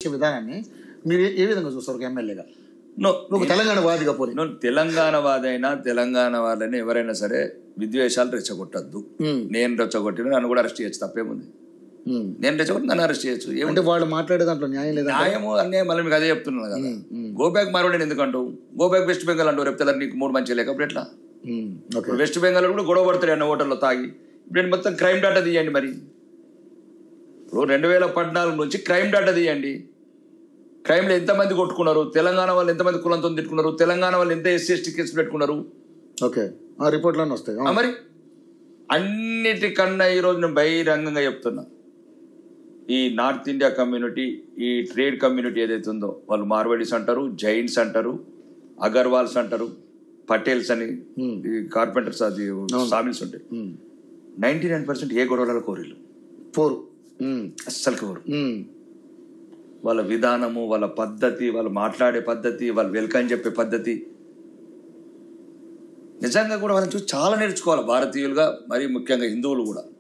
ఇచ్చే విధానాన్ని మీరు ఏ విధంగా చూస్తారు ఒక ఎమ్మెల్యేగా? నువ్వు తెలంగాణ వాదిగా పోనీ. తెలంగాణ వాదైనా తెలంగాణ వాదైనా ఎవరైనా సరే విద్వేషాలు రెచ్చగొట్టద్దు. నేను రెచ్చగొట్టిన నన్ను కూడా అరెస్ట్ చేయొచ్చు, తప్పేముంది? నేను రెచ్చగొట్టి నన్ను అరెస్ట్ చేయొచ్చు. ఏమంటే వాళ్ళు మాట్లాడే దాంట్లో న్యాయం లేదా? న్యాయము అన్నీ మళ్ళీ మీకు అదే చెప్తున్నాను కదా. గోబ్యాక్ మార్వాడి ఎందుకంటావు? గోబ్యాక్ వెస్ట్ బెంగాల్ అంటావు. రేపు తెల్లారి నీకు 3 మంచి లేకపోతే ఎట్లా? వెస్ట్ బెంగాల్ కూడా గొడవ పడతాడు అన్న హోటల్లో తాగి. ఇప్పుడు మొత్తం క్రైమ్ డాటా తీయండి. మరి ఇప్పుడు 2014 నుంచి క్రైమ్ డాటా తీయండి. క్రైమ్లో ఎంతమంది కొట్టుకున్నారు, తెలంగాణ వాళ్ళు ఎంతమంది కులంతో తిట్టుకున్నారు, తెలంగాణ వాళ్ళు ఎంత ఎస్సీ ఎస్టీ కేసులు పెట్టుకున్నారు. ఓకే, ఆ రిపోర్ట్లన్నీ వస్తాయి. మరి అన్నిటికన్నా ఈరోజు నేను బహిరంగంగా చెప్తున్నా, ఈ నార్త్ ఇండియా కమ్యూనిటీ, ఈ ట్రేడ్ కమ్యూనిటీ ఏదైతే ఉందో, వాళ్ళు మార్వాడీస్ అంటారు, జైన్స్ అంటారు, అగర్వాల్స్ అంటారు, పటేల్స్ అని కార్పెంటర్స్, అది సామిల్స్ ఉంటాయి. 99% ఏ గొడవలలో కోరిలు అస్సలు కోరు. వాళ్ళ విధానము, వాళ్ళ పద్ధతి, వాళ్ళు మాట్లాడే పద్ధతి, వాళ్ళు వెల్కమ్ చెప్పే పద్ధతి, నిజంగా కూడా వాళ్ళని చూసి చాలా నేర్చుకోవాలి భారతీయులుగా, మరి ముఖ్యంగా హిందువులు కూడా.